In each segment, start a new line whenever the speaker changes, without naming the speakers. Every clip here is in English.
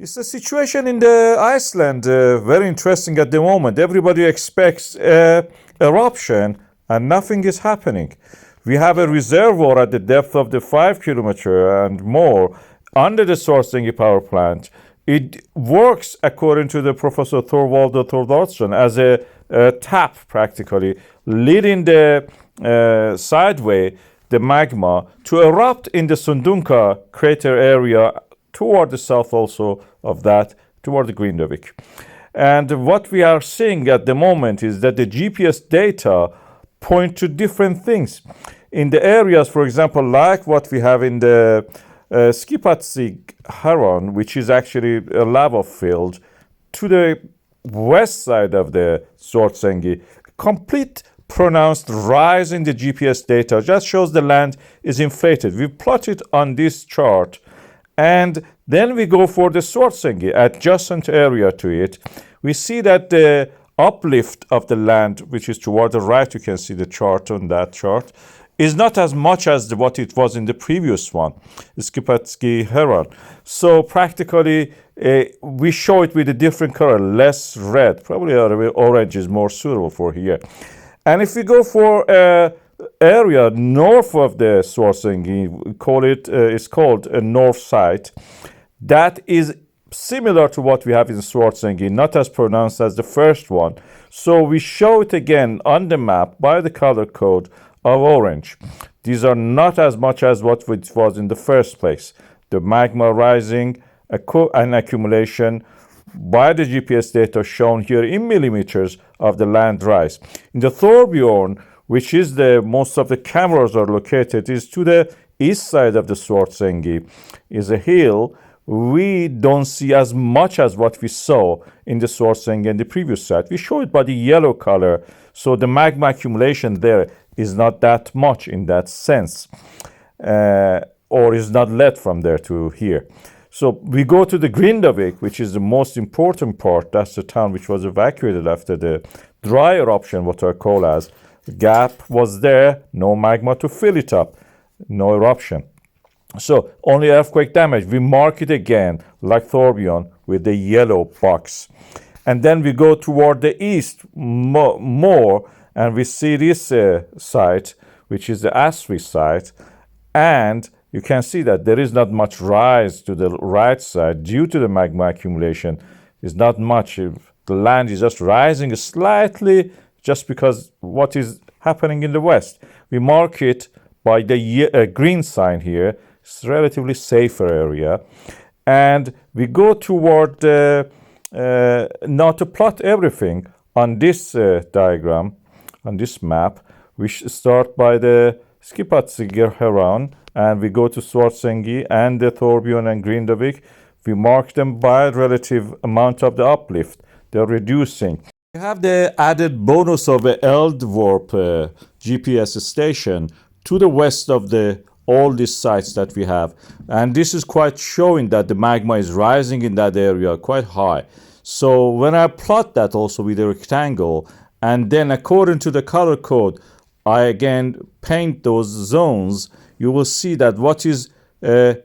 It's the situation in the Iceland, very interesting at the moment. Everybody expects eruption and nothing is happening. We have a reservoir at the depth of the 5 kilometer and more under the Svartsengi power plant. It works according to the Professor Thorvaldur Thordarson as a tap practically, leading the sideway, the magma, to erupt in the Sundunga crater area toward the south also of that, toward the Grindavik. And what we are seeing at the moment is that the GPS data point to different things. In the areas, for example, like what we have in the Skipatsig Heron, which is actually a lava field, to the west side of the Svartsengi, complete pronounced rise in the GPS data just shows the land is inflated. We plot it on this chart, and then we go for the Svartsengi, adjacent area to it. We see that the uplift of the land, which is toward the right, you can see the chart on that chart, is not as much as what it was in the previous one, the Skipatsgi Heron. So practically, we show it with a different color, less red. Probably orange is more suitable for here. And if we go for area north of the Svartsengi, it's called a north side. That is similar to what we have in Svartsengi, not as pronounced as the first one. So we show it again on the map by the color code of orange. These are not as much as what it was in the first place. The magma rising and accumulation by the GPS data shown here in millimeters of the land rise. In the Thorbjorn, which is the most of the cameras are located, is to the east side of the Svartsengi, is a hill. We don't see as much as what we saw in the Svartsengi and the previous site. We show it by the yellow color, so the magma accumulation there is not that much in that sense, or is not led from there to here. So we go to the Grindavik, which is the most important part. That's the town which was evacuated after the dry eruption, what I call as. The gap was there, no magma to fill it up, no eruption. So only earthquake damage. We mark it again, like Thorbjorn, with the yellow box. And then we go toward the east more, and we see this site, which is the Asri site. And you can see that there is not much rise to the right side due to the magma accumulation. It's not much. The land is just rising slightly just because what is happening in the west. We mark it by the green sign here. It's a relatively safer area. And we go toward, now to plot everything on this diagram, on this map, we start by the Skipatsig Heron, and we go to Svartsengi and the Thorbjorn and Grindavik. We mark them by relative amount of the uplift. They're reducing. We have the added bonus of the Eldvorp GPS station to the west of all these sites that we have. And this is quite showing that the magma is rising in that area quite high. So when I plot that also with a rectangle, and then according to the color code, I again paint those zones, you will see that what is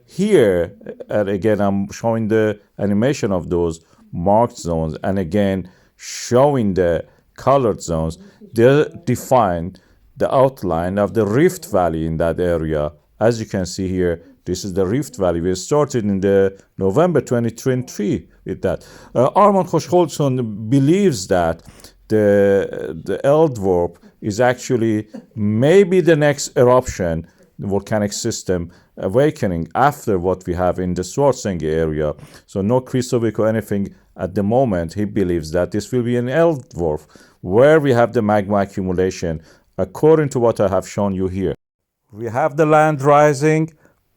here, and again I'm showing the animation of those marked zones, and again showing the colored zones, they define the outline of the Rift Valley in that area. As you can see here, this is the Rift Valley. We started in the November 2023 with that. Armand Khoshkholson believes that the Eldvorp is actually maybe the next eruption, the volcanic system awakening after what we have in the Svartsengi area. So no Kristofik or anything at the moment. He believes that this will be an Eldvorp where we have the magma accumulation according to what I have shown you here. We have the land rising,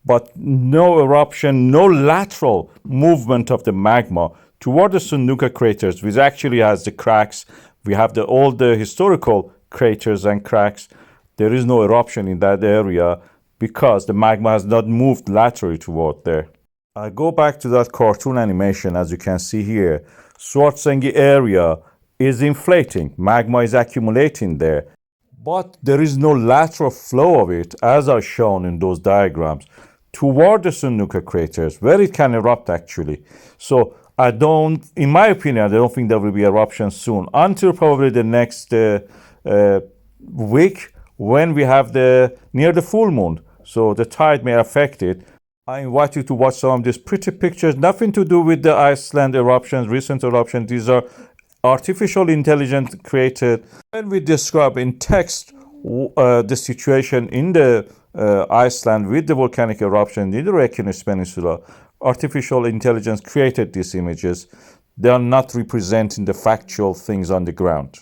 but no eruption, no lateral movement of the magma toward the Sundunga craters, which actually has the cracks. We have all the historical craters and cracks. There is no eruption in that area because the magma has not moved laterally toward there. I go back to that cartoon animation, as you can see here. Svartsengi area is inflating. Magma is accumulating there. But there is no lateral flow of it, as I've shown in those diagrams, toward the Sunnuka craters, where it can erupt actually. So I don't, in my opinion, I don't think there will be eruptions soon, until probably the next week, when we have near the full moon. So the tide may affect it. I invite you to watch some of these pretty pictures, nothing to do with the Iceland eruptions, recent eruptions. These are artificial intelligence created. When we describe in text the situation in the Iceland with the volcanic eruption in the Reykjanes Peninsula, artificial intelligence created these images. They are not representing the factual things on the ground.